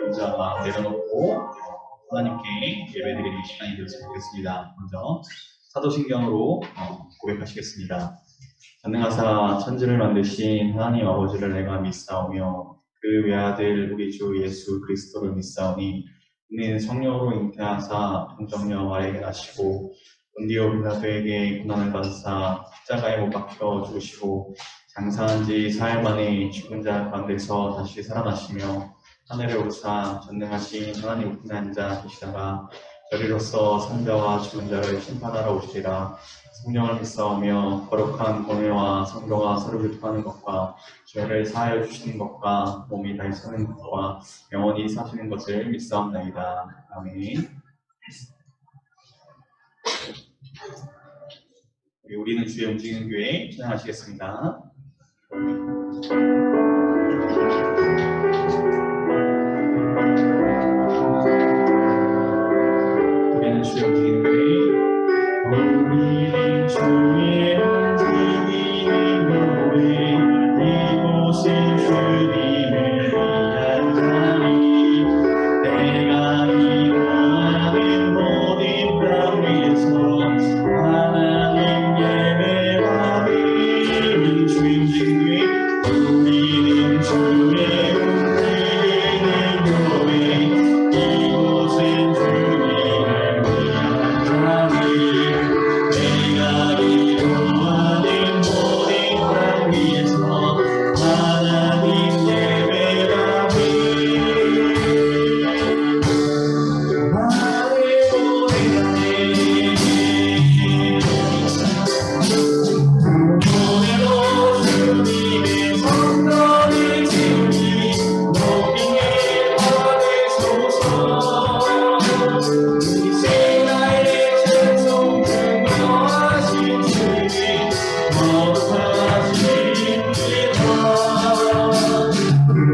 먼저 마음 내려놓고 하나님께 예배드리는 시간이 되었으면 좋겠습니다. 먼저 사도신경으로 고백하시겠습니다. 전능하사 천지를 만드신 하나님 아버지를 내가 믿사오며 그 외아들 우리 주 예수 그리스도를 믿사오니 이는 성령으로 잉태하사 동정녀 아래에 나시고 본디오 빌라도에게 고난을 받으사 십자가에 못 박혀 죽으시고 장사한 지 사흘 만에 죽은 자 가운데서 다시 살아나시며 하늘에 오르사 전능하신 하나님 우편에 앉아 계시다가 저리로서 산자와 죽은 자를 심판하러 오시리라. 성령을 믿사오며 거룩한 공회와 성도가 서로 교통하는 것과 죄를 사하여 주시는 것과 몸이 다시 사는 것과 영원히 사시는 것을 믿사옵나이다. 아멘. 우리는 주의 움직이는 교회 찬양하시겠습니다. 우리는 주의 움직이는 교회, 우리는 주의 움직이는 교회, 이곳은 주님을 위한 자리, 내가 이루어가는 모든 땅 위에서 하나님 예배하리. 우리는 주의 움직이는 교회, 우리는 주의 움직이는 교회, 이곳은 주님을 위한 자리, 내가 이루어가는 모든 땅 위에서 하나님 예배하리. 오늘도 주님의 성전을 지으니 높이에 받으소서. 이 세상의 찬송 증거하신 주님 거룩하십니다.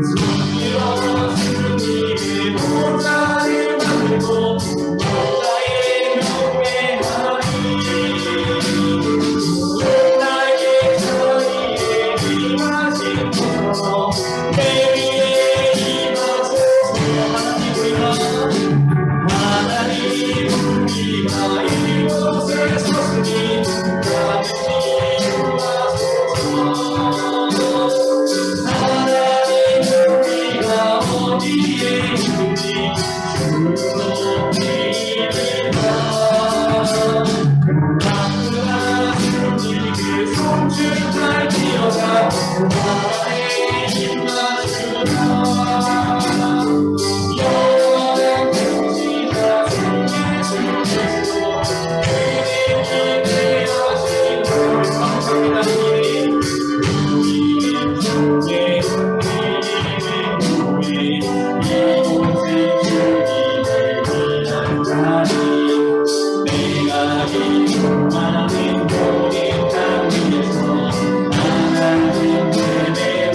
손으로 주님의 보좌를 만들고 보좌에 경배하리. 나의 자리에 임하시소서. 내 위에 임하소서. 하나님 우리가 이곳에 섰으니 하나님 임하소서. 하나님 우리가 어디에 있는지 주 높이리라. 강구나 주님의 송축할 지어다 나의 힘나주라. 영원한 통치자 예수 그리스도 그의 기대하신 걸 감사합니다. 우리는 주의 움직이는 교회, 이곳은 주님을 위한 자리, 내가 이루어가는 모든 땅 위에서 하나님 예배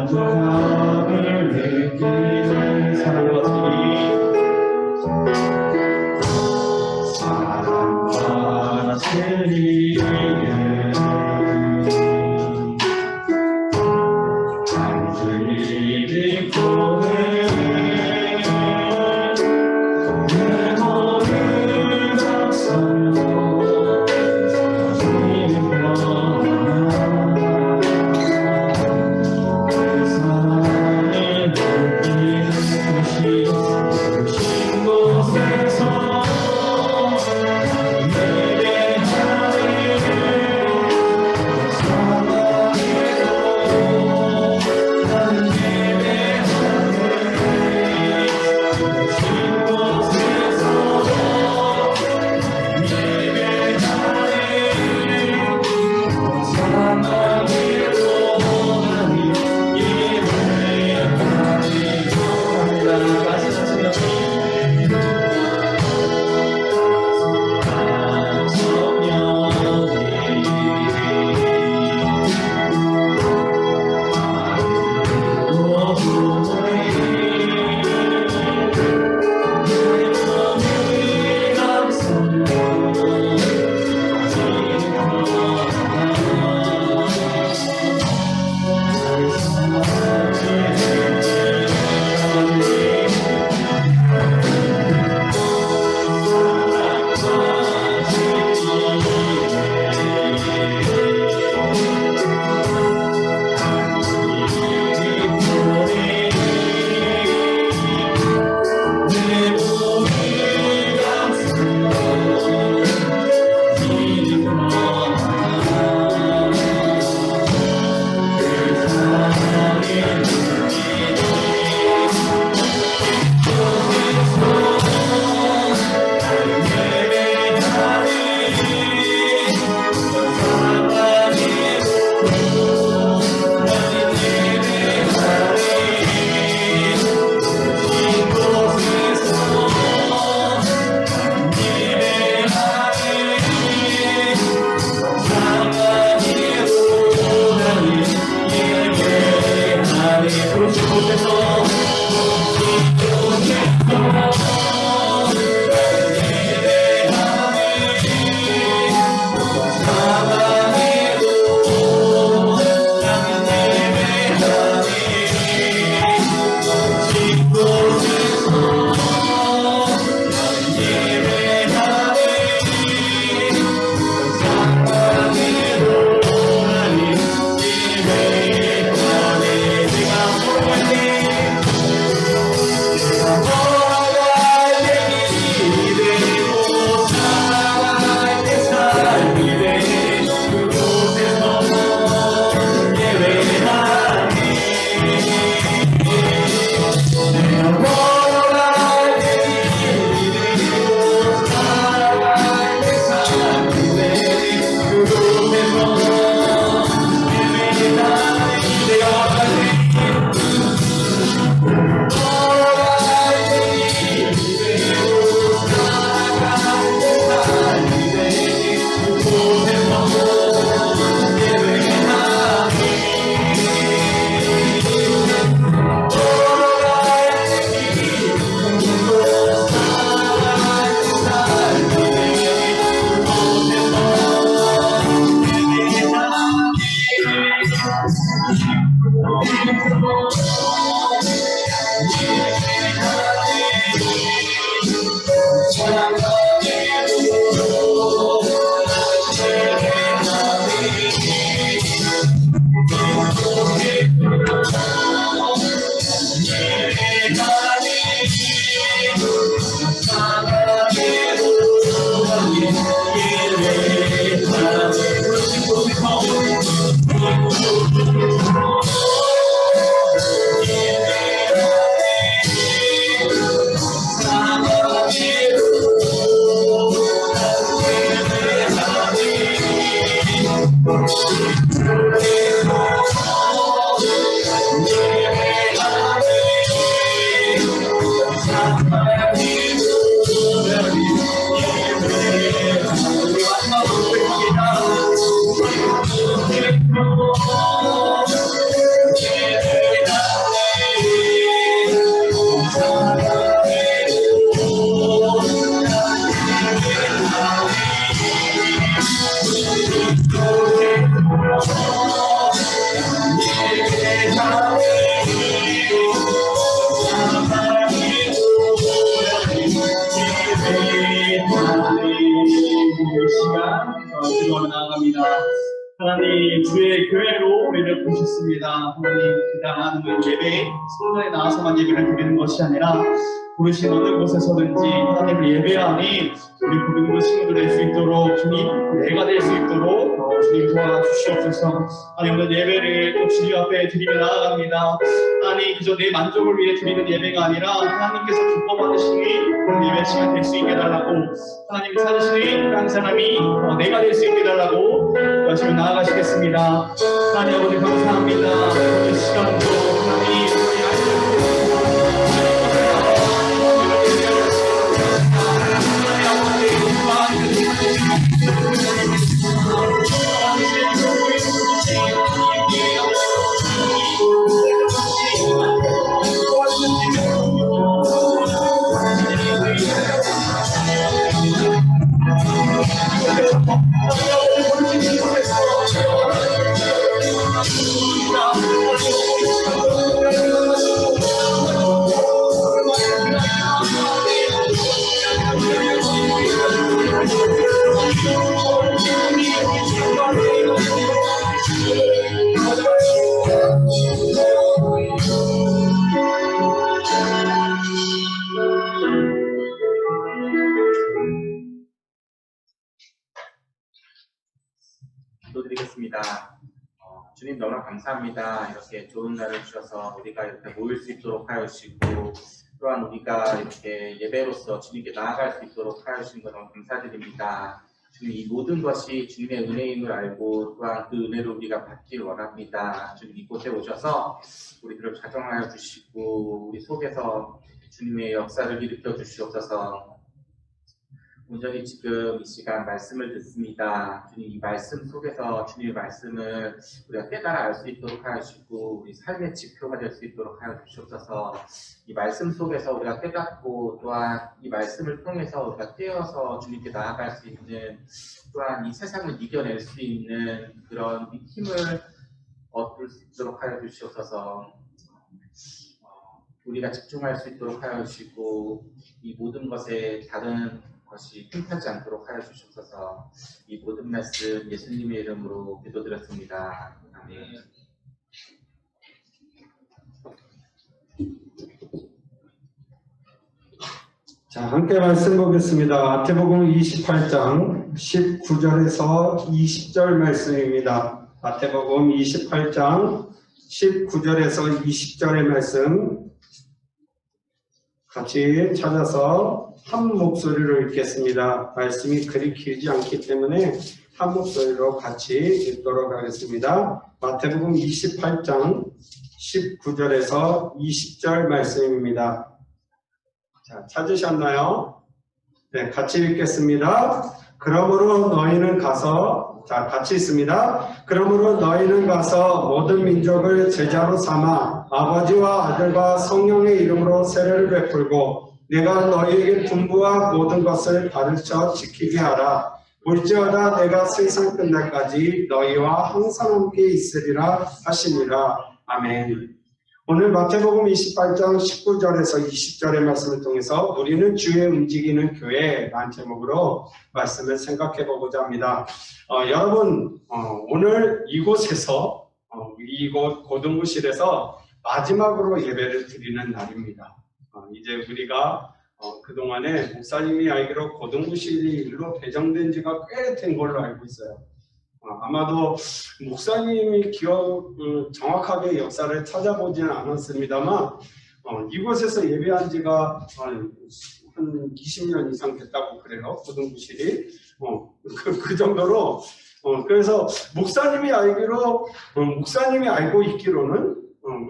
만족함을 느끼는 사랑과 진리에 단순히 믿고는 내 몸을 감싸며 기도드리겠습니다. 하나님, 그냥 예배, 성전에 나와서만 예배를 드리는 것이 아니라 부르신 어느 곳에서든지 하나님을 예배하니 우리 고등부 친구들 될 수 있도록 주님, 내가 될 수 있도록 주님 도와주시옵소서. 아니, 오늘 예배를 또 주님 앞에 드리며 나아갑니다. 아니, 그저 내 만족을 위해 드리는 예배가 아니라 하나님께서 기뻐 받으시니 그런 예배 시간 될 수 있게 해달라고, 하나님이 찾으시니 한 사람이 내가 될 수 있게 해달라고 하시며 나아가시겠습니다. 하나님 아버지 감사합니다. 오늘 시간도 하나님 저희 아이들 기도드리겠습니다. 주님 너무나 감사합니다. 이렇게 좋은 날을 주셔서 우리가 이렇게 모일 수 있도록 하여주시고, 또한 우리가 이렇게 예배로서 주님께 나아갈 수 있도록 하여주신 것 너무 감사드립니다. 주님, 이 모든 것이 주님의 은혜임을 알고 또한 그 은혜를 우리가 받길 원합니다. 주님, 이곳에 오셔서 우리들을 자정하여 주시고 우리 속에서 주님의 역사를 일으켜 주시옵소서. 온전히 지금 이 시간 말씀을 듣습니다. 주님, 이 말씀 속에서 주님의 말씀을 우리가 깨달아 알 수 있도록 하시고 우리 삶의 지표가 될 수 있도록 하여 주시옵소서. 이 말씀 속에서 우리가 깨닫고 또한 이 말씀을 통해서 우리가 깨어서 주님께 나아갈 수 있는, 또한 이 세상을 이겨낼 수 있는 그런 힘을 얻을 수 있도록 하여 주시옵소서. 우리가 집중할 수 있도록 하여 주시고 이 모든 것에 다른 것이 흠타지 않도록 하여 주시옵소서. 이 모든 말씀 예수님의 이름으로 기도드렸습니다. 아멘. 자, 함께 말씀 보겠습니다. 마태복음 28장 19절에서 20절 말씀입니다. 마태복음 28장 19절에서 20절의 말씀 같이 찾아서 한 목소리로 읽겠습니다. 말씀이 그리 길지 않기 때문에 한 목소리로 같이 읽도록 하겠습니다. 마태복음 28장 19절에서 20절 말씀입니다. 자, 찾으셨나요? 네, 같이 읽겠습니다. 그러므로 너희는 가서, 자, 같이 있습니다. 그러므로 너희는 가서 모든 민족을 제자로 삼아 아버지와 아들과 성령의 이름으로 세례를 베풀고 내가 너희에게 분부한 모든 것을 가르쳐 지키게 하라. 볼지어다 내가 세상 끝날까지 너희와 항상 함께 있으리라 하시니라. 아멘. 오늘 마태복음 28장 19절에서 20절의 말씀을 통해서 우리는 주의 움직이는 교회라는 제목으로 말씀을 생각해 보고자 합니다. 여러분, 오늘 이곳에서 이곳 고등부실에서 마지막으로 예배를 드리는 날입니다. 이제 우리가 그동안에 목사님이 알기로 고등부실이 일로 배정된 지가 꽤 된 걸로 알고 있어요. 아마도 목사님이 정확하게 역사를 찾아보지는 않았습니다만 이곳에서 예배한 지가 한 20년 이상 됐다고 그래요. 고등부실이 그 정도로 그래서 목사님이 알고 있기로는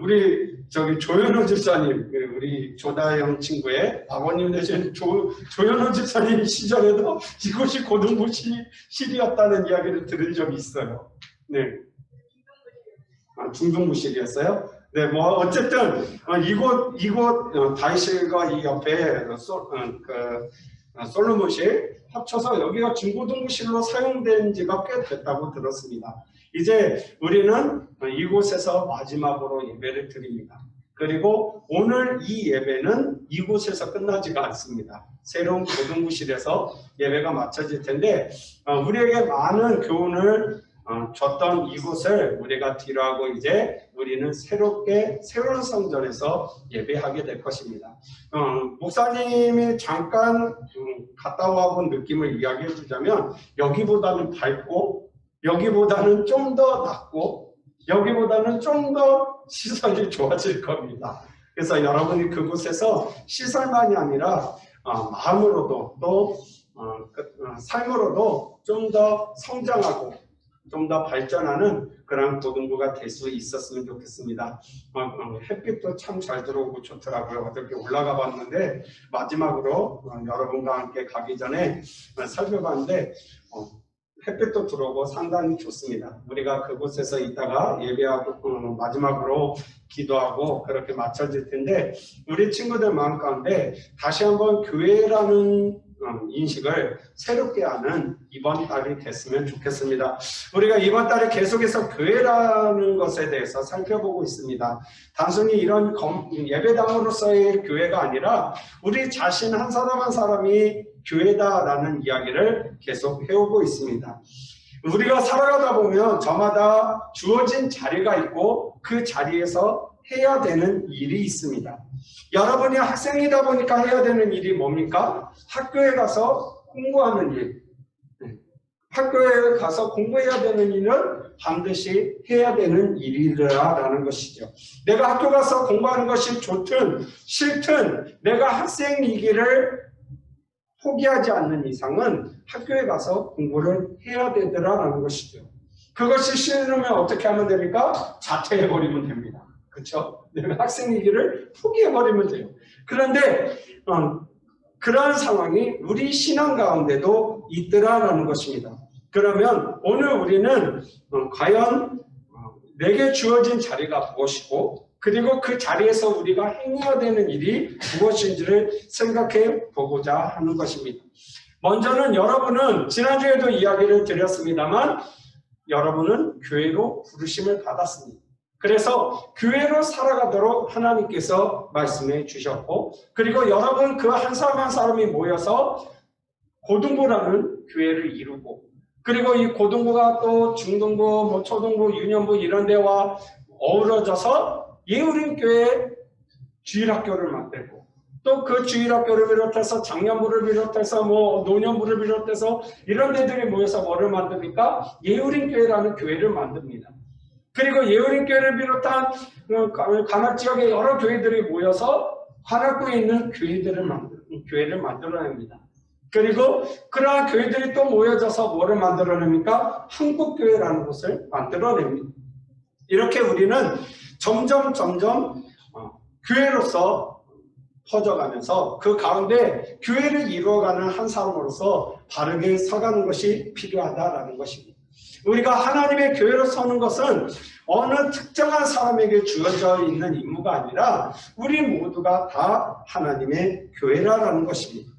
우리 조현우 집사님, 우리 조다영 친구의 아버님 되신 조현우 집사님 시절에도 이곳이 고등부실이었다는 이야기를 들은 적이 있어요. 네, 중등부실이었어요. 네, 뭐 어쨌든 이곳 다이실과 이 옆에 솔로몬실 합쳐서 여기가 중고등부실로 사용된 지가 꽤 됐다고 들었습니다. 이제 우리는 이곳에서 마지막으로 예배를 드립니다. 그리고 오늘 이 예배는 이곳에서 끝나지가 않습니다. 새로운 고등부실에서 예배가 마쳐질 텐데 우리에게 많은 교훈을 줬던 이곳을 우리가 뒤로하고 이제 우리는 새로운 성전에서 예배하게 될 것입니다. 목사님이 잠깐 갔다 와본 느낌을 이야기해 주자면 여기보다는 밝고 여기보다는 좀 더 낮고 여기보다는 좀 더 시설이 좋아질 겁니다. 그래서 여러분이 그곳에서 시설만이 아니라 마음으로도 또 삶으로도 좀 더 성장하고 좀 더 발전하는 그런 고등부가 될 수 있었으면 좋겠습니다. 햇빛도 참 잘 들어오고 좋더라고요. 어저께 올라가 봤는데 마지막으로 여러분과 함께 가기 전에 살펴봤는데 햇빛도 들어오고 상당히 좋습니다. 우리가 그곳에서 있다가 예배하고 마지막으로 기도하고 그렇게 마쳐질 텐데 우리 친구들 마음 가운데 다시 한번 교회라는 인식을 새롭게 하는 이번 달이 됐으면 좋겠습니다. 우리가 이번 달에 계속해서 교회라는 것에 대해서 살펴보고 있습니다. 단순히 이런 예배당으로서의 교회가 아니라 우리 자신 한 사람 한 사람이 교회다라는 이야기를 계속 해오고 있습니다. 우리가 살아가다 보면 저마다 주어진 자리가 있고 그 자리에서 해야 되는 일이 있습니다. 여러분이 학생이다 보니까 해야 되는 일이 뭡니까? 학교에 가서 공부하는 일. 학교에 가서 공부해야 되는 일은 반드시 해야 되는 일이라는 것이죠. 내가 학교 가서 공부하는 것이 좋든 싫든 내가 학생이기를 포기하지 않는 이상은 학교에 가서 공부를 해야 되더라라는 것이죠. 그것이 싫으면 어떻게 하면 됩니까? 자퇴해버리면 됩니다. 그렇죠? 내가 학생이기를 포기해버리면 돼요. 그런데 그러한 상황이 우리 신앙 가운데도 있더라라는 것입니다. 그러면 오늘 우리는 과연 내게 주어진 자리가 무엇이고 그리고 그 자리에서 우리가 행해야 되는 일이 무엇인지를 생각해 보고자 하는 것입니다. 먼저는 여러분은 지난주에도 이야기를 드렸습니다만 여러분은 교회로 부르심을 받았습니다. 그래서 교회로 살아가도록 하나님께서 말씀해 주셨고 그리고 여러분 그 한 사람 한 사람이 모여서 고등부라는 교회를 이루고 그리고 이 고등부가 또 중등부, 초등부, 유년부 이런 데와 어우러져서 예우림교회 주일학교를 만들고 또 그 주일학교를 비롯해서 장년부를 비롯해서 노년부를 비롯해서 이런 데들이 모여서 뭐를 만듭니까? 예우림교회라는 교회를 만듭니다. 그리고 예우림교회를 비롯한 관악지역의 여러 교회들이 모여서 관악구에 있는 교회를 만들어냅니다. 그리고 그러한 교회들이 또 모여져서 뭐를 만들어냅니까? 한국교회라는 곳을 만들어냅니다. 이렇게 우리는 점점 교회로서 퍼져가면서 그 가운데 교회를 이루어가는 한 사람으로서 바르게 서가는 것이 필요하다라는 것입니다. 우리가 하나님의 교회로 서는 것은 어느 특정한 사람에게 주어져 있는 임무가 아니라 우리 모두가 다 하나님의 교회라는 것입니다.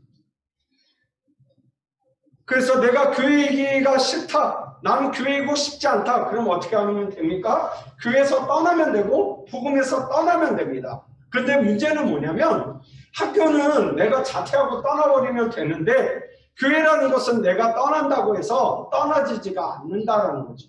그래서 내가 교회이기가 싫다. 나는 교회이고 싶지 않다. 그럼 어떻게 하면 됩니까? 교회에서 떠나면 되고 복음에서 떠나면 됩니다. 근데 문제는 뭐냐면 학교는 내가 자퇴하고 떠나버리면 되는데 교회라는 것은 내가 떠난다고 해서 떠나지지가 않는다라는 거죠.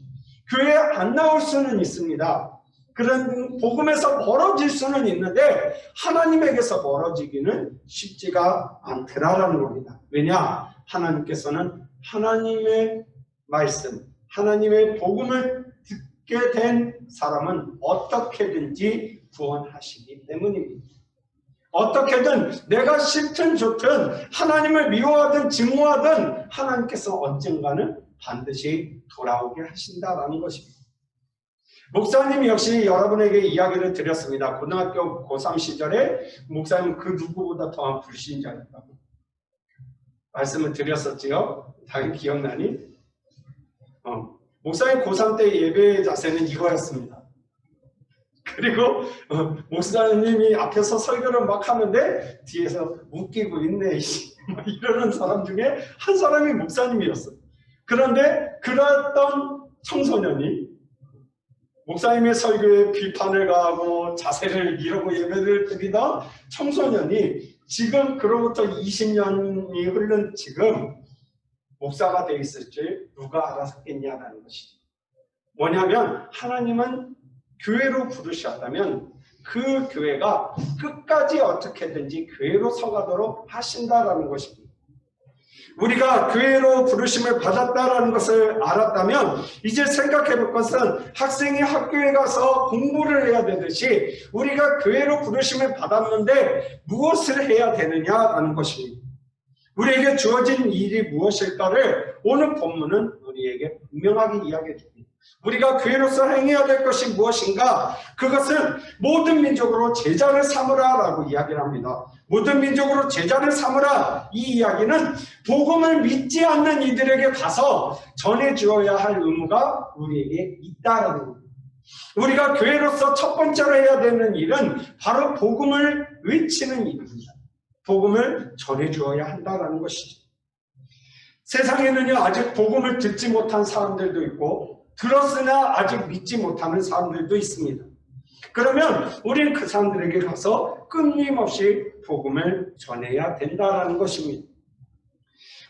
교회에 안 나올 수는 있습니다. 그런 복음에서 멀어질 수는 있는데 하나님에게서 멀어지기는 쉽지가 않더라라는 겁니다. 왜냐? 하나님께서는 하나님의 말씀, 하나님의 복음을 듣게 된 사람은 어떻게든지 구원하시기 때문입니다. 어떻게든 내가 싫든 좋든 하나님을 미워하든 증오하든 하나님께서 언젠가는 반드시 돌아오게 하신다라는 것입니다. 목사님 역시 여러분에게 이야기를 드렸습니다. 고등학교 고3 시절에 목사님은 그 누구보다 더한 불신자였다고 말씀을 드렸었지요. 당연히 기억나니? 목사님 고3 때 예배 자세는 이거였습니다. 그리고 목사님이 앞에서 설교를 막 하는데 뒤에서 웃기고 있네 이러는 사람 중에 한 사람이 목사님이었어요. 그런데 그랬던 청소년이 목사님의 설교에 비판을 가하고 자세를 이러고 예배를 드리던 청소년이 지금 그로부터 20년이 흐른 지금 목사가 돼 있을 줄 누가 알았겠냐라는 것이죠. 뭐냐면 하나님은 교회로 부르셨다면 그 교회가 끝까지 어떻게든지 교회로 서가도록 하신다라는 것입니다. 우리가 교회로 부르심을 받았다라는 것을 알았다면 이제 생각해 볼 것은 학생이 학교에 가서 공부를 해야 되듯이 우리가 교회로 부르심을 받았는데 무엇을 해야 되느냐라는 것입니다. 우리에게 주어진 일이 무엇일까를 오늘 본문은 우리에게 분명하게 이야기해 줍니다. 우리가 교회로서 행해야 될 것이 무엇인가? 그것은 모든 민족으로 제자를 삼으라 라고 이야기를 합니다. 모든 민족으로 제자를 삼으라, 이 이야기는 복음을 믿지 않는 이들에게 가서 전해주어야 할 의무가 우리에게 있다라는 겁니다. 우리가 교회로서 첫 번째로 해야 되는 일은 바로 복음을 외치는 일입니다. 복음을 전해주어야 한다는 것이죠. 세상에는요, 아직 복음을 듣지 못한 사람들도 있고 들었으나 아직 믿지 못하는 사람들도 있습니다. 그러면 우리는 그 사람들에게 가서 끊임없이 복음을 전해야 된다는 것입니다.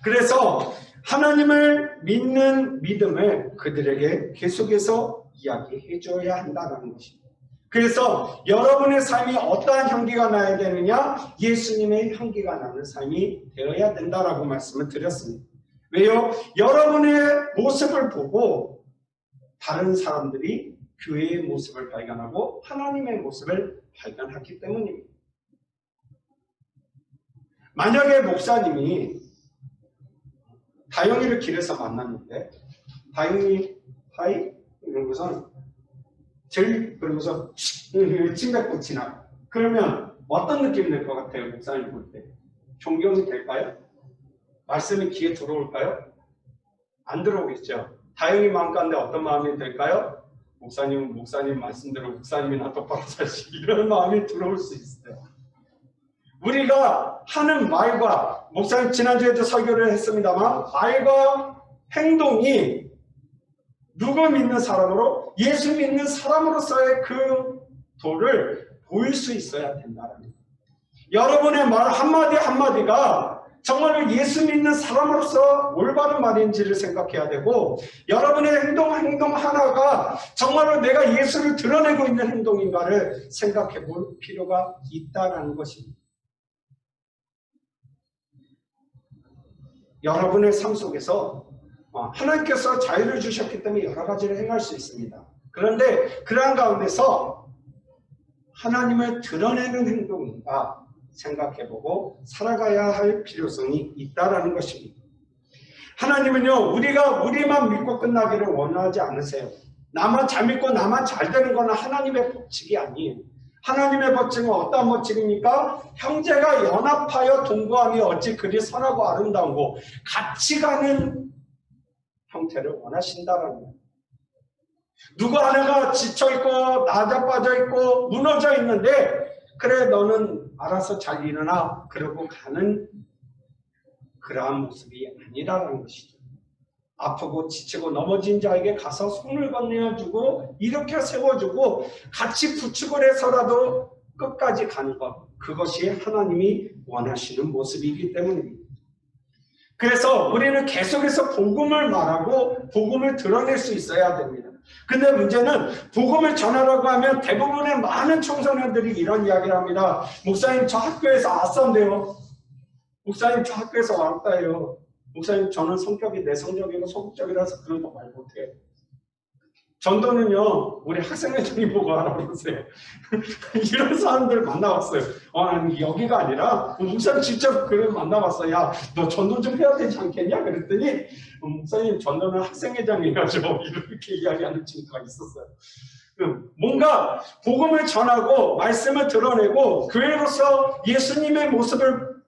그래서 하나님을 믿는 믿음을 그들에게 계속해서 이야기해 줘야 한다는 것입니다. 그래서 여러분의 삶이 어떠한 향기가 나야 되느냐? 예수님의 향기가 나는 삶이 되어야 된다라고 말씀을 드렸습니다. 왜요? 여러분의 모습을 보고 다른 사람들이 교회의 모습을 발견하고 하나님의 모습을 발견하기 때문입니다. 만약에 목사님이 다영이를 길에서 만났는데 다영이 하이 이러고선 그러고서 침 뱉고 지나. 그러면 어떤 느낌이 들 것 같아요? 목사님 볼 때 존경이 될까요? 말씀이 귀에 들어올까요? 안 들어오겠죠. 다영이 마음 가운데 어떤 마음이 들까요? 목사님 말씀대로 목사님이나 똑바로 사시, 이런 마음이 들어올 수 있어요. 우리가 하는 말과, 목사님 지난주에도 설교를 했습니다만, 말과 행동이 누구 믿는 사람으로, 예수 믿는 사람으로서의 그 도를 보일 수 있어야 된다는 거예요. 여러분의 말 한마디 한마디가 정말로 예수 믿는 사람으로서 올바른 말인지를 생각해야 되고, 여러분의 행동 하나가 정말로 내가 예수를 드러내고 있는 행동인가를 생각해 볼 필요가 있다는 것입니다. 여러분의 삶 속에서 하나님께서 자유를 주셨기 때문에 여러 가지를 행할 수 있습니다. 그런데 그러한 가운데서 하나님을 드러내는 행동인가 생각해보고 살아가야 할 필요성이 있다라는 것입니다. 하나님은요, 우리가 우리만 믿고 끝나기를 원하지 않으세요. 나만 잘 믿고 나만 잘 되는 거는 하나님의 법칙이 아니에요. 하나님의 법칙은 어떤 법칙입니까? 형제가 연합하여 동거함이 어찌 그리 선하고 아름다운고 같이 가는 형태를 원하신다라는 거예요. 누구 하나가 지쳐있고 나자빠져있고 무너져 있는데 그래 너는 알아서 잘 일어나 그러고 가는 그러한 모습이 아니라는 것이죠. 아프고 지치고 넘어진 자에게 가서 손을 건네어주고 이렇게 세워주고 같이 부축을 해서라도 끝까지 가는 것, 그것이 하나님이 원하시는 모습이기 때문입니다. 그래서 우리는 계속해서 복음을 말하고 복음을 드러낼 수 있어야 됩니다. 근데 문제는 복음을 전하라고 하면 대부분의 많은 청소년들이 이런 이야기를 합니다. 목사님 저 학교에서 왔었는데요. 목사님 저 학교에서 왔다요. 목사님 저는 성격이 내성적이고 소극적이라서 그런 거 말 못해요. 전도는요 우리 학생회장이 보고 알아보세요. 이런 사람들 만나봤어요. 아니 여기가 아니라 목사님 직접 그걸 만나봤어요. 야 너 전도 좀 해야 되지 않겠냐 그랬더니 목사님 전도는 학생회장이 해야죠 이렇게 이야기하는 친구가 있었어요. 뭔가 복음을 전하고 말씀을 드러내고 교회로서 예수님의 모습을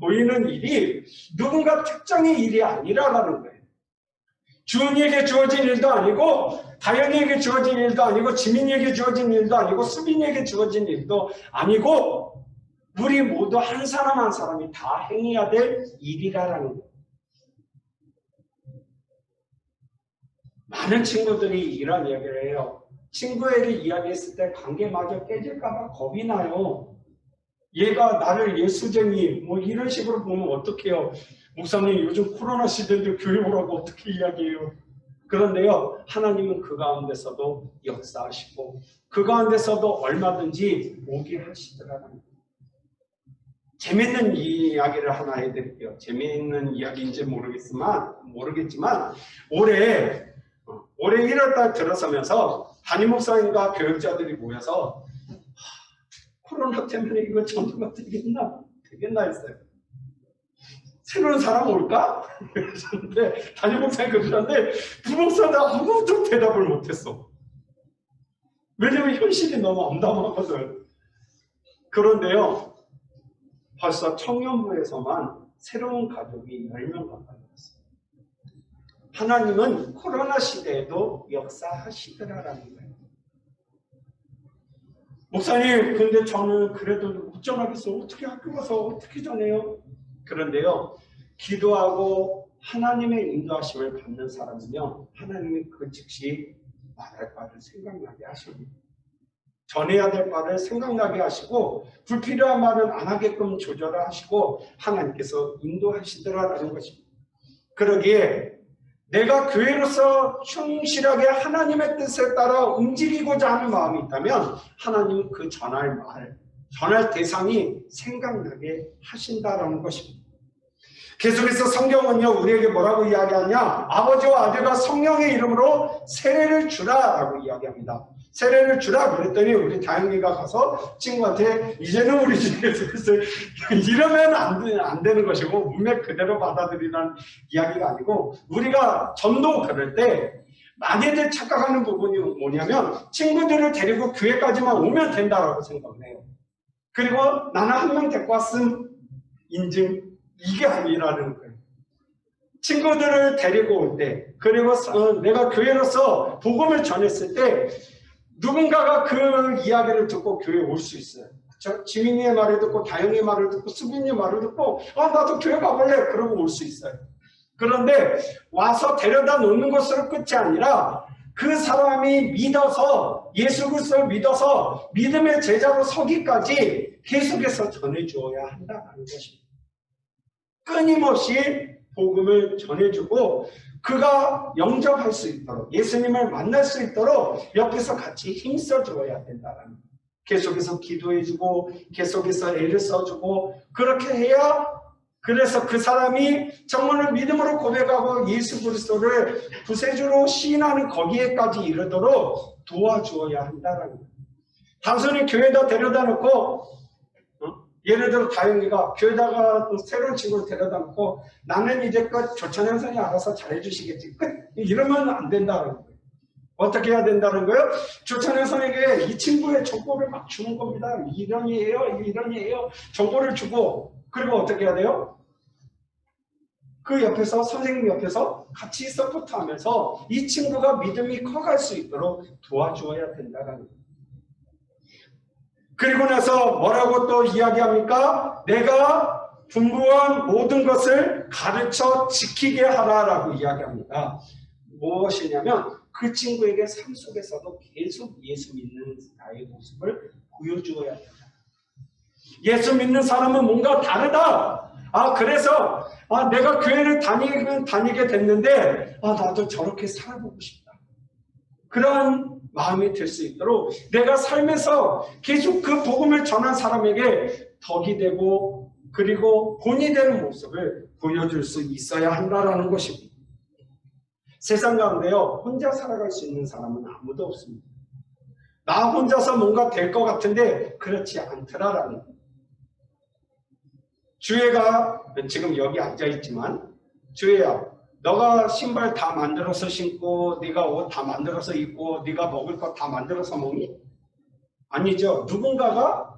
보이는 일이 누군가 특정의 일이 아니라라는 거예요. 주은이에게 주어진 일도 아니고 다영이에게 주어진 일도 아니고 지민이에게 주어진 일도 아니고 수빈이에게 주어진 일도 아니고 우리 모두 한 사람 한 사람이 다 행해야 될 일이라는 거예요. 많은 친구들이 이런 이야기를 해요. 친구에게 이야기했을 때 관계마저 깨질까 봐 겁이 나요. 얘가 나를 예수쟁이 뭐 이런 식으로 보면 어떡해요. 목사님 요즘 코로나 시대인데 교회 오라고 어떻게 이야기해요. 그런데요, 하나님은 그 가운데서도 역사하시고 그 가운데서도 얼마든지 오게 하시더라는 거예요. 재밌는 이야기를 하나 해드릴게요. 재밌는 이야기인지 모르겠지만 올해 1월달 들어서면서 담임 목사님과 교육자들이 모여서 코로나 때문에 이거 전도가 되겠나 했어요. 새로운 사람 올까? 그랬는데 담임 목사님 그러는데 부목사는 아무도 대답을 못했어. 왜냐면 현실이 너무 암담하거든. 그런데요, 벌써 청년부에서만 새로운 가족이 10명 가까이 왔어요. 하나님은 코로나 시대에도 역사하시더라라는 거예요. 목사님, 근데 저는 그래도 못 전하겠어. 어떻게 학교 가서 어떻게 전해요? 그런데요, 기도하고 하나님의 인도하심을 받는 사람은요, 하나님이 그 즉시 말할 바를 생각나게 하십니다. 전해야 될 바를 생각나게 하시고 불필요한 말은 안 하게끔 조절을 하시고 하나님께서 인도하시더라라는 것입니다. 그러기에 내가 교회로서 충실하게 하나님의 뜻에 따라 움직이고자 하는 마음이 있다면 하나님은 그 전할 대상이 생각나게 하신다라는 것입니다. 계속해서 성경은요, 우리에게 뭐라고 이야기하냐? 아버지와 아들과 성령의 이름으로 세례를 주라라고 이야기합니다. 세례를 주라 그랬더니 우리 다영이가 가서 친구한테 이제는 우리 집에서 이러면 안 되는 것이고 문맥 그대로 받아들이라는 이야기가 아니고, 우리가 전도 그럴 때 많이들 착각하는 부분이 뭐냐면 친구들을 데리고 교회까지만 오면 된다라고 생각을 해요. 그리고 나는 한 명 데리고 왔음 인증, 이게 아니라는 거예요. 친구들을 데리고 올 때, 그리고 내가 교회로서 복음을 전했을 때 누군가가 그 이야기를 듣고 교회에 올 수 있어요. 그렇죠? 지민이의 말을 듣고 다영이의 말을 듣고 수빈이의 말을 듣고 나도 교회 가볼래 그러고 올 수 있어요. 그런데 와서 데려다 놓는 것으로 끝이 아니라 그 사람이 믿어서 예수 그리스도를 믿어서 믿음의 제자로 서기까지 계속해서 전해주어야 한다는 것입니다. 끊임없이 복음을 전해주고 그가 영접할 수 있도록, 예수님을 만날 수 있도록 옆에서 같이 힘써 주어야 된다는 거예요. 계속해서 기도해주고 계속해서 애를 써주고 그렇게 해야, 그래서 그 사람이 정말로 믿음으로 고백하고 예수 그리스도를 구세주로 시인하는 거기에까지 이르도록 도와주어야 한다는 거예요. 단순히 교회에다 데려다 놓고 예를 들어 다영이가 교회다가 새로운 친구를 데려다 놓고 나는 이제껏 조찬현 선생님이 알아서 잘해주시겠지 끝! 이러면 안 된다는 거예요. 어떻게 해야 된다는 거예요? 조찬현 선생님에게 이 친구의 정보를 막 주는 겁니다. 이런이에요. 정보를 주고, 그리고 어떻게 해야 돼요? 그 옆에서, 선생님 옆에서 같이 서포트하면서 이 친구가 믿음이 커갈 수 있도록 도와주어야 된다는 거예요. 그리고 나서 뭐라고 또 이야기합니까? 내가 분부한 모든 것을 가르쳐 지키게 하라라고 이야기합니다. 무엇이냐면 그 친구에게 삶 속에서도 계속 예수 믿는 나의 모습을 보여주어야 된다. 예수 믿는 사람은 뭔가 다르다. 그래서 내가 교회를 다니게 됐는데 나도 저렇게 살아보고 싶다. 그런 마음이 들 수 있도록 내가 삶에서 계속 그 복음을 전한 사람에게 덕이 되고 그리고 본이 되는 모습을 보여줄 수 있어야 한다는 것입니다. 세상 가운데요, 혼자 살아갈 수 있는 사람은 아무도 없습니다. 나 혼자서 뭔가 될 것 같은데 그렇지 않더라라는 거예요. 주애가 지금 여기 앉아있지만, 주애야, 너가 신발 다 만들어서 신고 네가 옷 다 만들어서 입고 네가 먹을 거 다 만들어서 먹니? 아니죠. 누군가가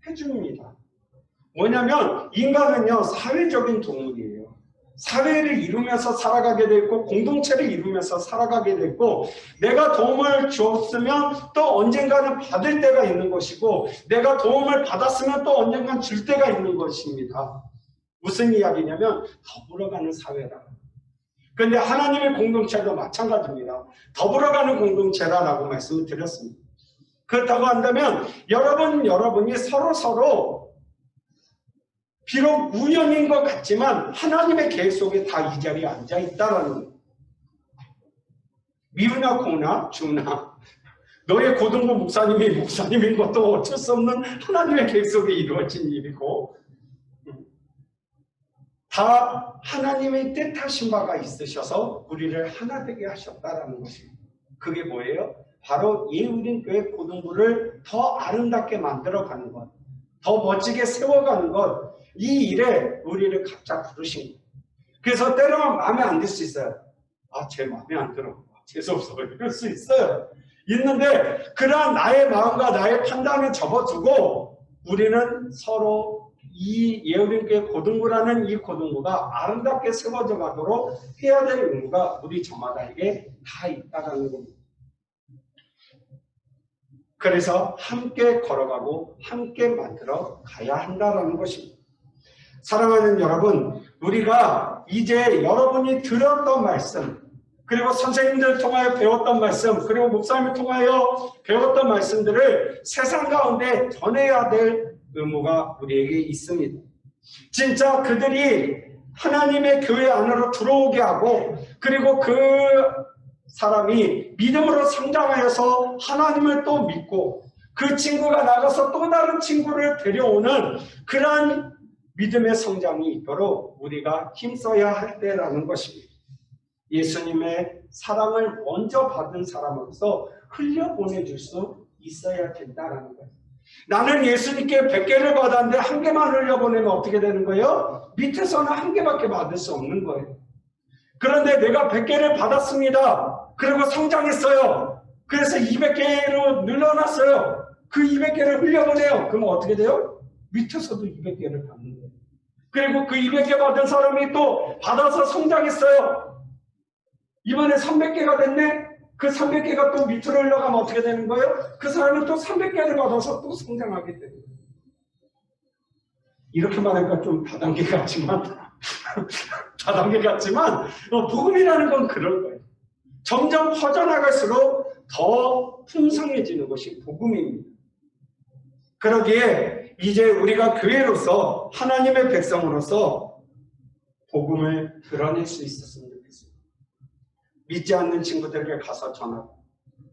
해줍니다. 뭐냐면 인간은요, 사회적인 동물이에요. 사회를 이루면서 살아가게 되고 공동체를 이루면서 살아가게 되고, 내가 도움을 주었으면 또 언젠가는 받을 때가 있는 것이고 내가 도움을 받았으면 또 언젠간 줄 때가 있는 것입니다. 무슨 이야기냐면 더불어가는 사회라. 그런데 하나님의 공동체도 마찬가지입니다. 더불어가는 공동체라고 말씀을 드렸습니다. 그렇다고 한다면 여러분이 서로 비록 우연인 것 같지만 하나님의 계획 속에 다 이 자리에 앉아 있다라는 거예요. 미우나 고나 주나 너의 고등부 목사님이 목사님인 것도 어쩔 수 없는 하나님의 계획 속에 이루어진 일이고 다 하나님의 뜻하신 바가 있으셔서 우리를 하나 되게 하셨다라는 것입니다. 그게 뭐예요? 바로 예우림교회 고등부를 더 아름답게 만들어가는 것, 더 멋지게 세워가는 것, 이 일에 우리를 각자 부르신 거예요. 그래서 때로는 마음에 안 들 수 있어요. 제 마음에 안 들어. 재수없어. 이럴 수 있어요. 있는데 그러한 나의 마음과 나의 판단을 접어두고 우리는 서로 이 예우림교회 고등부라는 이 고등부가 아름답게 세워져 가도록 해야 될 의무가 우리 저마다에게 다 있다는 겁니다. 그래서 함께 걸어가고 함께 만들어 가야 한다는 것입니다. 사랑하는 여러분, 우리가 이제 여러분이 들었던 말씀, 그리고 선생님들 통하여 배웠던 말씀, 그리고 목사님을 통하여 배웠던 말씀들을 세상 가운데 전해야 될 의무가 우리에게 있습니다. 진짜 그들이 하나님의 교회 안으로 들어오게 하고, 그리고 그 사람이 믿음으로 성장하여서 하나님을 또 믿고 그 친구가 나가서 또 다른 친구를 데려오는 그러한 믿음의 성장이 있도록 우리가 힘써야 할 때라는 것입니다. 예수님의 사랑을 먼저 받은 사람으로서 흘려보내줄 수 있어야 된다는 거예요. 나는 예수님께 100개를 받았는데 1개만 흘려보내면 어떻게 되는 거예요? 밑에서는 1개밖에 받을 수 없는 거예요. 그런데 내가 100개를 받았습니다. 그리고 성장했어요. 그래서 200개로 늘어났어요. 그 200개를 흘려보내요. 그럼 어떻게 돼요? 밑에서도 200개를 받는 거예요. 그리고 그 200개 받은 사람이 또 받아서 성장했어요. 이번에 300개가 됐네? 그 300개가 또 밑으로 흘러가면 어떻게 되는 거예요? 그 사람은 또 300개를 받아서 또 성장하게 되는 거예요. 이렇게 말하니까 좀 다단계 같지만 다단계 같지만 복음이라는 건 그런 거예요. 점점 퍼져나갈수록 더 풍성해지는 것이 복음입니다. 그러기에 이제 우리가 교회로서 하나님의 백성으로서 복음을 드러낼 수 있었으면 좋겠습니다. 믿지 않는 친구들에게 가서 전하고,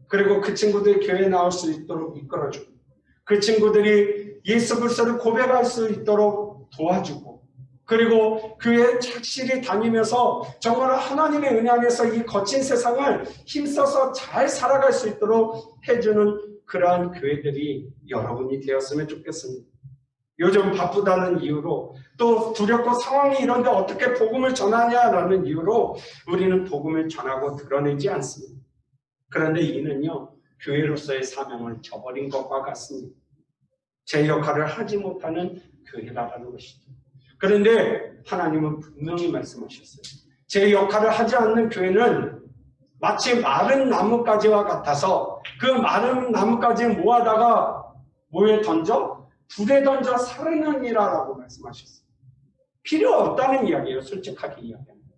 그리고 그 친구들이 교회에 나올 수 있도록 이끌어주고, 그 친구들이 예수 그리스도를 고백할 수 있도록 도와주고, 그리고 교회에 착실히 다니면서 정말 하나님의 은혜 안에서 이 거친 세상을 힘써서 잘 살아갈 수 있도록 해주는 그러한 교회들이 여러분이 되었으면 좋겠습니다. 요즘 바쁘다는 이유로 또 두렵고 상황이 이런데 어떻게 복음을 전하냐라는 이유로 우리는 복음을 전하고 드러내지 않습니다. 그런데 이는요, 교회로서의 사명을 저버린 것과 같습니다. 제 역할을 하지 못하는 교회라는 것이죠. 그런데 하나님은 분명히 말씀하셨어요. 제 역할을 하지 않는 교회는 마치 마른 나뭇가지와 같아서 그 마른 나뭇가지 모아다가 뭐에 던져? 불에 던져 사르느니라라고 말씀하셨어요. 필요 없다는 이야기예요. 솔직하게 이야기합니다.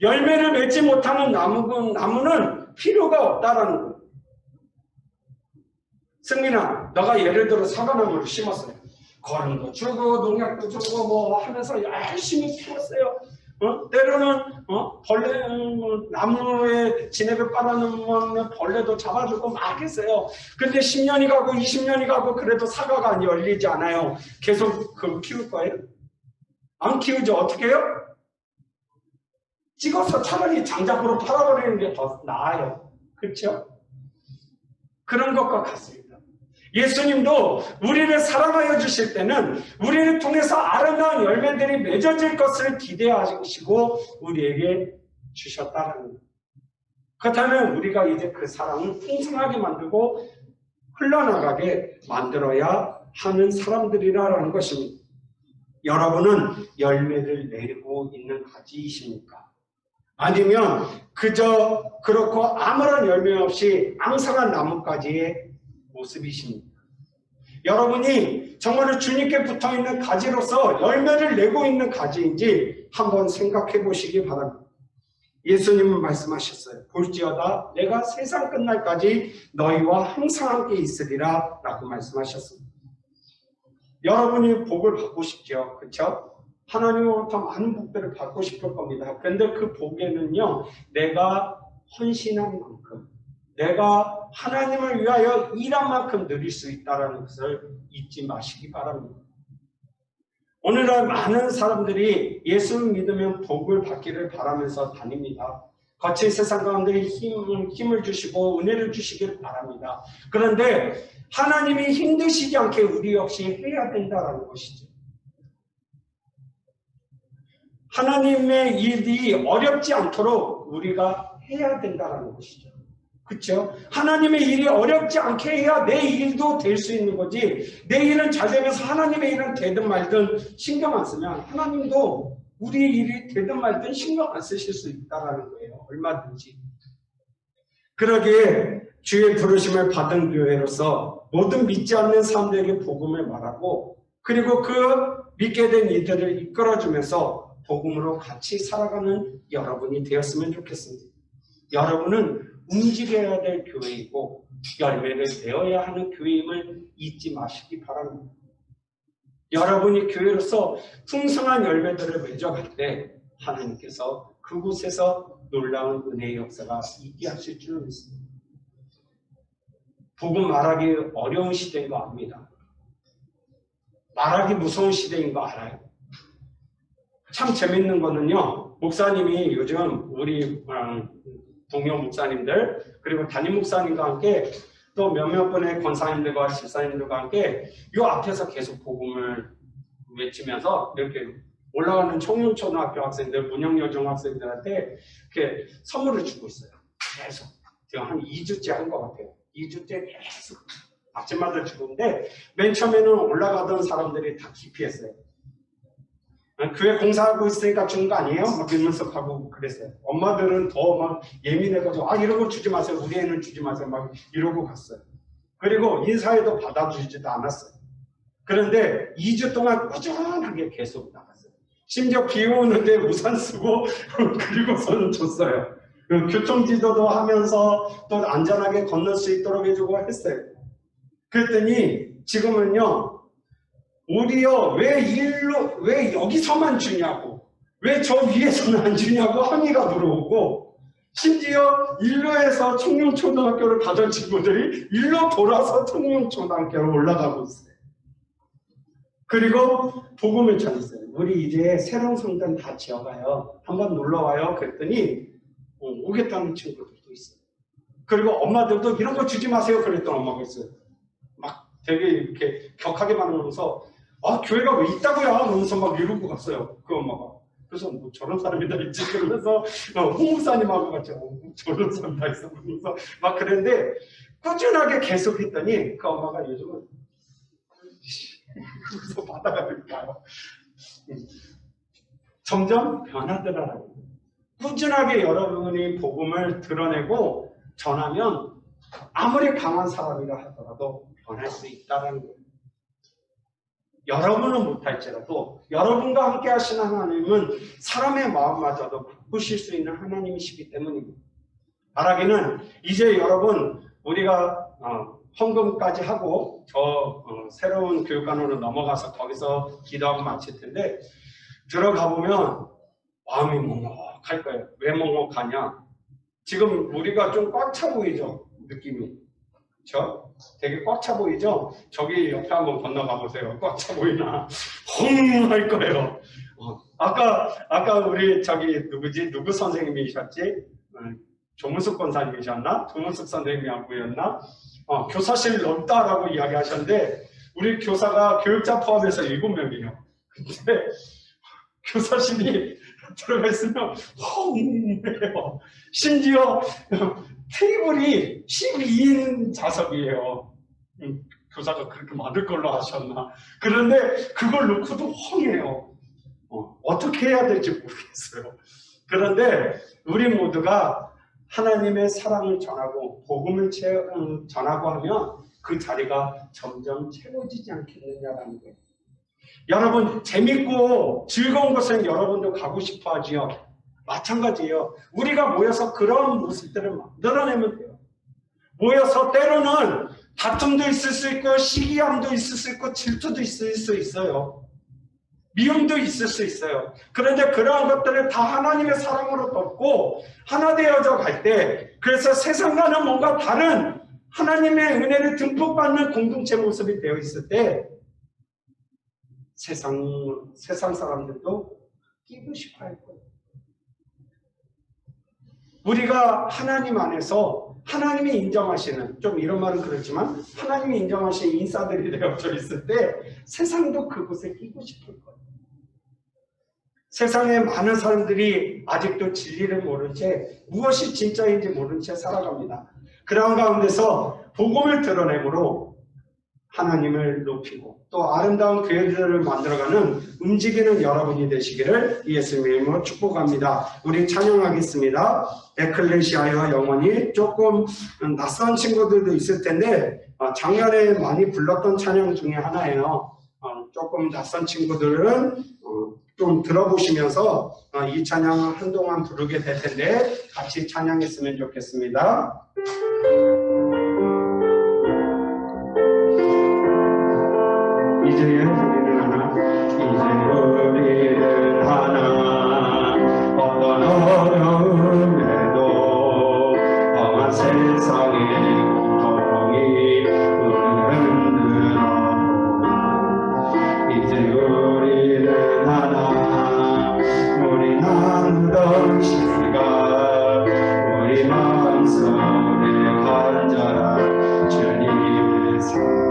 열매를 맺지 못하는 나무는 필요가 없다라는 거예요. 승민아, 너가 예를 들어 사과나무를 심었어요. 거름도 주고 농약도 주고 뭐 하면서 열심히 키웠어요. 때로는 벌레 나무에 진액을 빨아놓으면 벌레도 잡아주고 막 했어요. 근데 10년이 가고 20년이 가고 그래도 사과가 안 열리지 않아요. 계속 그걸 키울 거예요? 안 키우죠. 어떻게 해요? 찍어서 차라리 장작으로 팔아버리는 게 더 나아요. 그렇죠? 그런 것과 같습니다. 예수님도 우리를 사랑하여 주실 때는 우리를 통해서 아름다운 열매들이 맺어질 것을 기대하시고 우리에게 주셨다는 거예요. 그렇다면 우리가 이제 그 사랑을 풍성하게 만들고 흘러나가게 만들어야 하는 사람들이라는 것입니다. 여러분은 열매를 내리고 있는 가지이십니까? 아니면 그저 그렇고 아무런 열매 없이 앙상한 나뭇가지의 모습이십니다. 여러분이 정말로 주님께 붙어있는 가지로서 열매를 내고 있는 가지인지 한번 생각해 보시기 바랍니다. 예수님은 말씀하셨어요. 볼지어다 내가 세상 끝날까지 너희와 항상 함께 있으리라 라고 말씀하셨습니다. 여러분이 복을 받고 싶죠. 그렇죠? 하나님으로부터 많은 복들을 받고 싶을 겁니다. 그런데 그 복에는요, 내가 헌신한 만큼 내가 하나님을 위하여 일한 만큼 누릴 수 있다는 것을 잊지 마시기 바랍니다. 오늘날 많은 사람들이 예수를 믿으면 복을 받기를 바라면서 다닙니다. 거친 세상 가운데 힘을 주시고 은혜를 주시기를 바랍니다. 그런데 하나님이 힘드시지 않게 우리 역시 해야 된다는 것이죠. 하나님의 일이 어렵지 않도록 우리가 해야 된다는 것이죠. 그렇죠? 하나님의 일이 어렵지 않게 해야 내 일도 될 수 있는 거지. 내 일은 잘 되면서 하나님의 일은 되든 말든 신경 안 쓰면 하나님도 우리의 일이 되든 말든 신경 안 쓰실 수 있다는 거예요. 얼마든지. 그러기에 주의 부르심을 받은 교회로서 모든 믿지 않는 사람들에게 복음을 말하고 그리고 그 믿게 된 이들을 이끌어주면서 복음으로 같이 살아가는 여러분이 되었으면 좋겠습니다. 여러분은 움직여야 될 교회이고 열매를 내어야 하는 교회임을 잊지 마시기 바랍니다. 여러분이 교회로서 풍성한 열매들을 맺어갈 때 하나님께서 그곳에서 놀라운 은혜의 역사가 있게 하실 줄 믿습니다. 복음 말하기 어려운 시대인 거 압니다. 말하기 무서운 시대인 거 알아요. 참 재밌는 거는요, 목사님이 요즘 우리 동료 목사님들 그리고 담임 목사님과 함께 또 몇몇 분의 권사님들과 집사님들과 함께 이 앞에서 계속 복음을 외치면서 이렇게 올라가는 청년초등학교 학생들, 문영여중 학생들한테 이렇게 선물을 주고 있어요. 계속. 제가 한 2주째 한 것 같아요. 2주째 계속 아침마다 주는데 맨 처음에는 올라가던 사람들이 다 기피했어요. 교회 공사하고 있으니까 주는 거 아니에요? 막 이러면서 가고 그랬어요. 엄마들은 더 막 예민해가지고 이런 거 주지 마세요. 우리 애는 주지 마세요. 막 이러고 갔어요. 그리고 인사에도 받아주지도 않았어요. 그런데 2주 동안 꾸준하게 계속 나갔어요. 심지어 비 오는데 우산 쓰고 그리고서는 줬어요. 교통지도도 하면서 또 안전하게 건널 수 있도록 해주고 했어요. 그랬더니 지금은요. 오히려 왜 여기서만 주냐고, 왜 저 위에서는 안 주냐고 항의가 들어오고, 심지어 일로에서 청룡초등학교를 가던 친구들이 일로 돌아서 청룡초등학교로 올라가고 있어요. 그리고 복음을 전했어요. 우리 이제 새로운 성당 다 지어가요. 한번 놀러와요. 그랬더니 오겠다는 친구들도 있어요. 그리고 엄마들도 이런 거 주지 마세요. 그랬던 엄마가 있어요. 막 되게 이렇게 격하게 말하면서 교회가 왜 있다고요? 그러면서 막 이러고 갔어요. 그 엄마가. 그래서 뭐 저런 사람이 다 있지. 그러면서 홍 목사님하고 같이 저런 사람 다 있어. 그러면서 막 그랬는데 꾸준하게 계속 했더니 그 엄마가 요즘은 그래서 받아가니까요. 점점 변하더라고요. 꾸준하게 여러분이 복음을 드러내고 전하면 아무리 강한 사람이라 하더라도 변할 수 있다는 거예요. 여러분은 못할지라도 여러분과 함께 하시는 하나님은 사람의 마음마저도 바꾸실 수 있는 하나님이시기 때문입니다. 말하기는 이제 여러분 우리가 헌금까지 하고 새로운 교육관으로 넘어가서 거기서 기도하고 마칠 텐데 들어가 보면 마음이 먹먹할 거예요. 왜 먹먹하냐? 지금 우리가 좀 꽉 차 보이죠? 느낌이. 그렇죠? 되게 꽉 차 보이죠? 저기 옆에 한번 건너가 보세요. 꽉 차 보이나? 헝 할 거예요. 아까 우리 누구 선생님이셨지? 조문숙 권사님이셨나? 조문숙 선생님이었나? 교사실 넓다라고 이야기하셨는데 우리 교사가 교육자 포함해서 7명이에요. 근데 교사실이 들어가 있으면 헝해요. 심지어 테이블이 12인 좌석이에요. 교사가 그렇게 많을 걸로 아셨나. 그런데 그걸 놓고도 헝해요. 어떻게 해야 될지 모르겠어요. 그런데 우리 모두가 하나님의 사랑을 전하고 복음을 전하고 하면 그 자리가 점점 채워지지 않겠느냐라는 거예요. 여러분 재밌고 즐거운 곳은 여러분도 가고 싶어 하지요. 마찬가지예요. 우리가 모여서 그런 모습들을 만들어내면 돼요. 모여서 때로는 다툼도 있을 수 있고 시기함도 있을 수 있고 질투도 있을 수 있어요. 미움도 있을 수 있어요. 그런데 그러한 것들을 다 하나님의 사랑으로 덮고 하나 되어져 갈 때, 그래서 세상과는 뭔가 다른 하나님의 은혜를 듬뿍 받는 공동체 모습이 되어 있을 때 세상 사람들도 끼고 싶어 할 거예요. 우리가 하나님 안에서 하나님이 인정하시는, 좀 이런 말은 그렇지만 하나님이 인정하시는 인싸들이 되어져 있을 때 세상도 그곳에 끼고 싶을 거예요. 세상에 많은 사람들이 아직도 진리를 모른 채, 무엇이 진짜인지 모른 채 살아갑니다. 그런 가운데서 복음을 드러내므로 하나님을 높이고 또 아름다운 교회들을 만들어가는 움직이는 여러분이 되시기를 예수님의 이름으로 축복합니다. 우리 찬양하겠습니다. 에클레시아여 영원히. 조금 낯선 친구들도 있을 텐데 작년에 많이 불렀던 찬양 중에 하나예요. 조금 낯선 친구들은 좀 들어보시면서 이 찬양을 한동안 부르게 될 텐데 같이 찬양했으면 좋겠습니다. 이제는 우리는 하나 어떤 어려움에도 험한 세상의 고통이 우리를 흔들어 이제 우리는 하나 우리 나누던 시간 우리 마음속에 간절한 주님의 사랑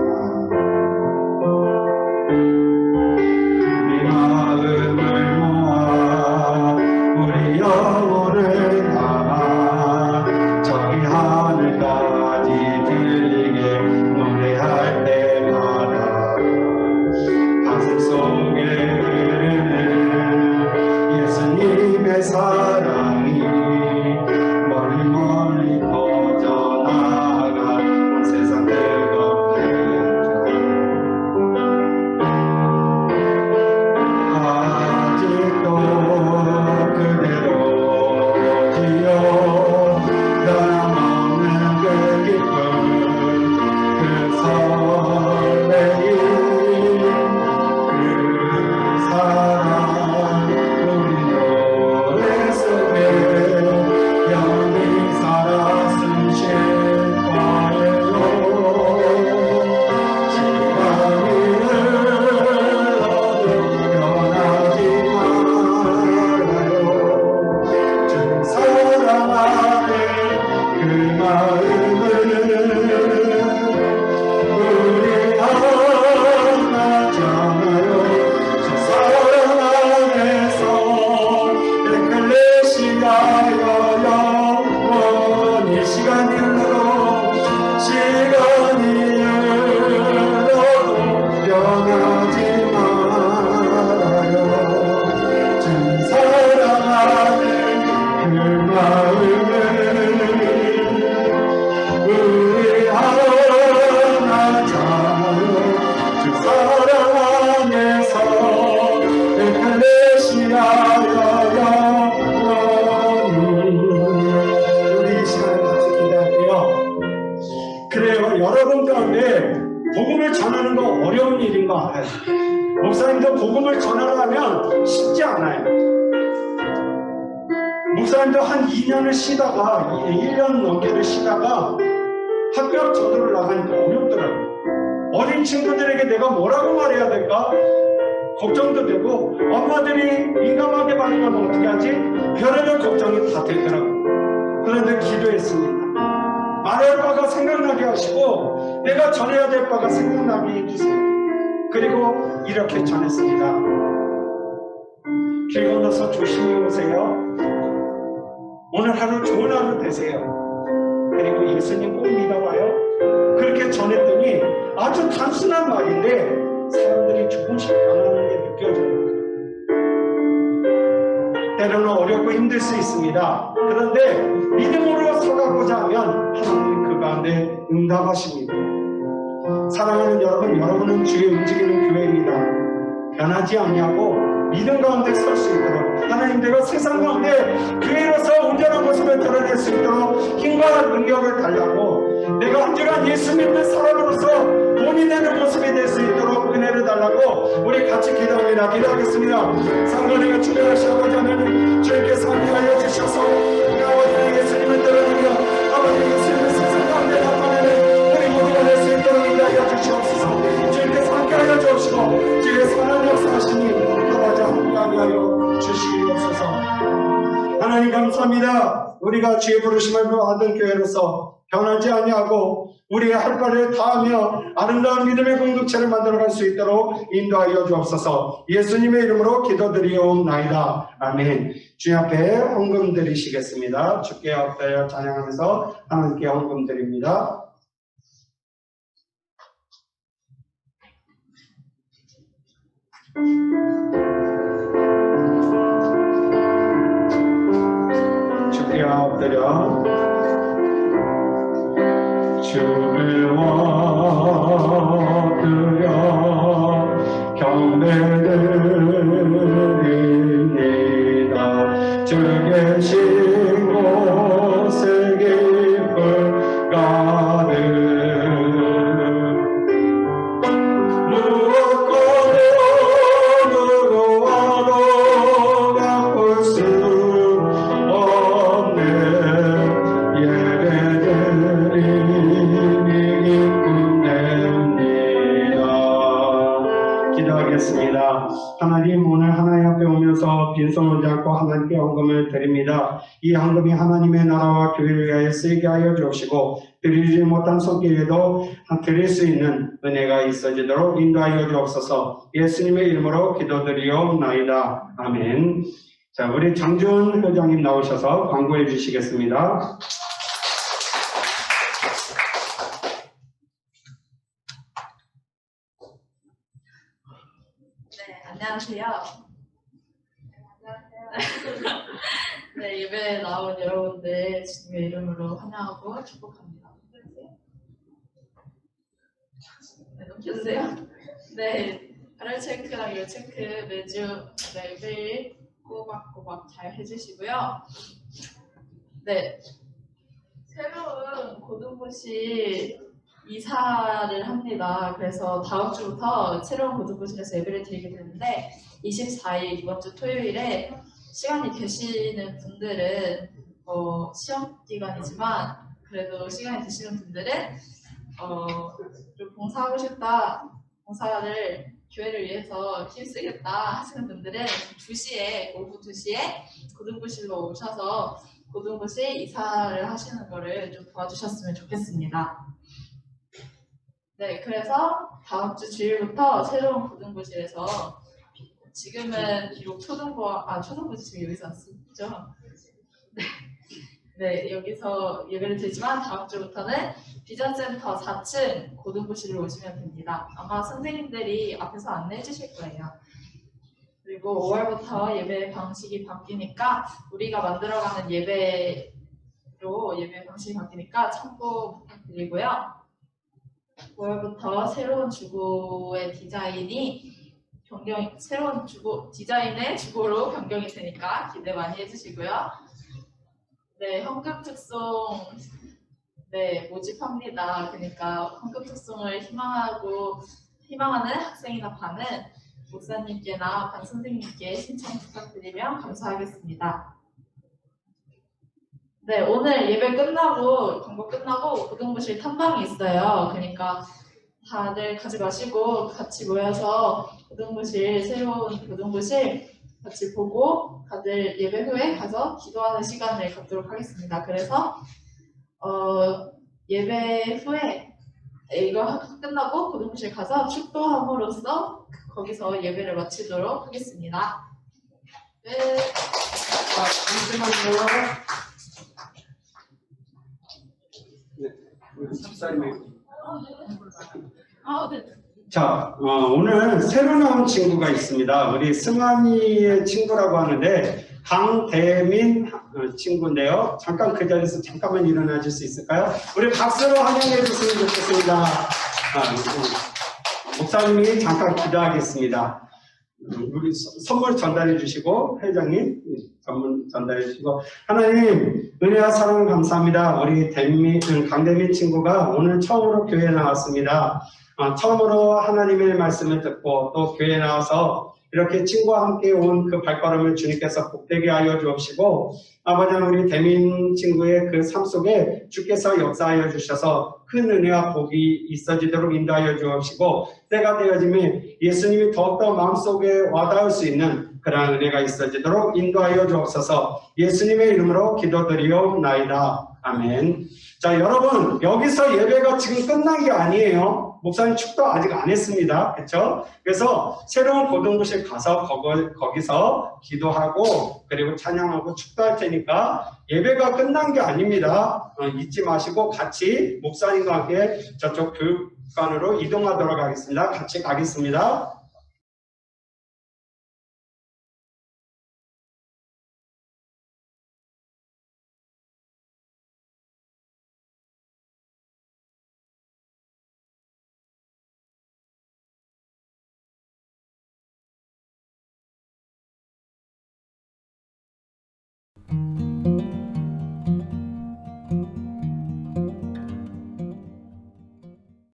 마음을 모아 우리 영혼을 담아 저기 하늘까지 들리게 노래할 때마다 가슴 속에 흐르는 예수님의 사랑이 멀리 멀리 퍼져나가 온 세상 뜨겁게 아직도 그대로 지어 변함없는 그 기쁨 그 설레임 그 사랑 우리 노래 속에 영원히 살아 숨쉴 거예요. 시간이 흘러도 변하지 말아요. 주 사랑 안에 그 마음을 우리 하나잖아요. 주 사랑 안에서 에클레시아여 영원히 시간이 흘러도 변하지 말아요. 주 사랑 안에 그 마음을 우리 하나잖아요. 주 사랑 안에서 에클레시아여 영원히. 우리 이 시간을 같이 기도할게요. 그래요. 여러분 가운데 복음을 전하는 거 어려운 일인 거 알아요. 목사님도 복음을 전하려면 쉽지 않아요. 목사님도 한 2년을 쉬다가 1년 넘게를 쉬다가 학교 전도를 나가니까 어렵더라고요. 어린 친구들에게 내가 뭐라고 말해야 될까? 걱정도 되고 엄마들이 민감하게 반응하면 어떻게 하지? 별의별 걱정이 다 되더라고요. 그런데 기도했습니다. 말할 바가 생각나게 하시고 내가 전해야 될 바가 생각나게 해주세요. 그리고 이렇게 전했습니다. 길 건너서 조심히 오세요. 오늘 하루 좋은 하루 되세요. 그리고 예수님 꼭 믿어봐요. 그렇게 전했더니 아주 단순한 말인데 사람들이 조금씩 변하는 게 느껴져요. 때로는 어렵고 힘들 수 있습니다. 그런데 믿음으로 서가고자 하면 하나님은 그 가운데 응답하십니다. 사랑하는 여러분, 여러분은 주의 움직이는 교회입니다. 변하지 않냐고 믿음 가운데 설 수 있도록 하나님 내가 세상 가운데 교회로서 온전한 모습을 드러낼 수 있도록 힘과 능력을 달라고 내가 한 주간 예수 믿는 사람으로서 본이 되는 모습이 될 수 있도록 은혜를 달라고 우리 같이 기도합니다. 기도하겠습니다. 상관에게 주변하시고자 하는 주님께서 함께하여 주셔서 우리 아버지 예수님을 드러내며 아버지 예수님을 세상 가운데 나타내는 우리 모두가 될 수 있도록 인도하여 주시옵소서. 주님께서 함께하여 주옵시고 주의 선한 역사하시니 아버지 함께하여 주시옵소서. 하나님 감사합니다. 우리가 주의 부르심을 받은 교회로서 변하지 아니하고 우리의 할 바를 다하며 아름다운 믿음의 공동체를 만들어갈 수 있도록 인도하여 주옵소서. 예수님의 이름으로 기도드리옵나이다. 아멘. 주님 앞에 헌금 드리시겠습니다. 주께 엎드려 찬양하면서 하나님께 헌금 드립니다. 주께 엎드려 주께 엎드려 경배드립니다. 주 계신 곳에 기쁨 가득 무엇과도 와도 바꿀 수 없는 예배드림이 기쁨됩니다. 기도하겠습니다. 하나님, 오늘 하나님 앞에 오면서 빈손 오지 않고 하나님께 헌금을 드립니다. 이 헌금이 하나님의 나라와 교회를 위하여 쓰이게 하여 주옵시고 드리지 못한 손길에도 드릴 수 있는 은혜가 있어지도록 인도하여 주옵소서. 예수님의 이름으로 기도드리옵나이다. 아멘. 자, 우리 장준 회장님 나오셔서 광고해 주시겠습니다. 네, 안녕하세요. 네, 예배에 나온 여러분들 주님의 이름으로 환영하고 축복합니다. 네, 넘겨주세요. 네, 발열 체크랑 열 체크 매주 매일 꼬박꼬박 잘 해주시고요. 네, 새로운 고등부실 이사를 합니다. 그래서 다음 주부터 새로운 고등부실에서 예배를 드리게 되는데 24일 이번 주 토요일에 시간이 되시는 분들은 시험 기간이지만 그래도 시간이 되시는 분들은 좀 봉사하고 싶다, 봉사를 교회를 위해서 힘쓰겠다 하시는 분들은 2시에 오후 2시에 고등부실로 오셔서 고등부실 이사를 하시는 거를 좀 도와주셨으면 좋겠습니다. 네, 그래서 다음 주 주일부터 새로운 고등부실에서 지금은 비록 초등부실 지금 여기서 쓰죠. 네, 여기서 예배를 드리지만 다음 주부터는 비전센터 4층 고등부실로 오시면 됩니다. 아마 선생님들이 앞에서 안내해 주실 거예요. 그리고 5월부터 예배 방식이 바뀌니까 우리가 만들어가는 예배로 예배 방식이 바뀌니까 참고 부탁드리고요. 5월부터 새로운 주보의 디자인이 새로운 주보 디자인의 주보로 변경이 되니까 기대 많이 해주시고요. 네, 헌금 특송 모집합니다. 그러니까 헌금 특송을 희망하는 학생이나 반은 목사님께나 반 선생님께 신청 부탁드리면 감사하겠습니다. 네, 오늘 예배 끝나고 광고 끝나고 고등부실 탐방이 있어요. 그러니까 다들 가지 마시고 같이 모여서 새로운 고등부실 같이 보고 다들 예배 후에 가서 기도하는 시간을 갖도록 하겠습니다. 그래서 예배 후에 이거 끝나고 고등부실 가서 축도함으로써 거기서 예배를 마치도록 하겠습니다. 끝. 잠시만요. 네. 자, 오늘 새로 나온 친구가 있습니다. 우리 승환이의 친구라고 하는데 강대민 친구인데요. 잠깐 그 자리에서 잠깐만 일어나 줄 수 있을까요? 우리 박수로 환영해 주시면 좋겠습니다. 목사님이 잠깐 기도하겠습니다. 우리 선물 전달해 주시고 회장님 선물 전달해 주시고 하나님 은혜와 사랑 감사합니다. 우리 강대민 친구가 오늘 처음으로 교회에 나왔습니다. 처음으로 하나님의 말씀을 듣고 또 교회에 나와서 이렇게 친구와 함께 온 그 발걸음을 주님께서 복되게 하여 주옵시고 아버지 우리 대민 친구의 그 삶 속에 주께서 역사하여 주셔서 큰 은혜와 복이 있어지도록 인도하여 주옵시고 때가 되어지면 예수님이 더욱더 마음속에 와닿을 수 있는 그러한 은혜가 있어지도록 인도하여 주옵소서. 예수님의 이름으로 기도드리옵나이다. 아멘. 자, 여러분 여기서 예배가 지금 끝난 게 아니에요. 목사님 축도 아직 안 했습니다. 그렇죠? 그래서 새로운 고등부실 가서 거기서 기도하고 그리고 찬양하고 축도할 테니까 예배가 끝난 게 아닙니다. 잊지 마시고 같이 목사님과 함께 저쪽 교육관으로 이동하도록 하겠습니다. 같이 가겠습니다.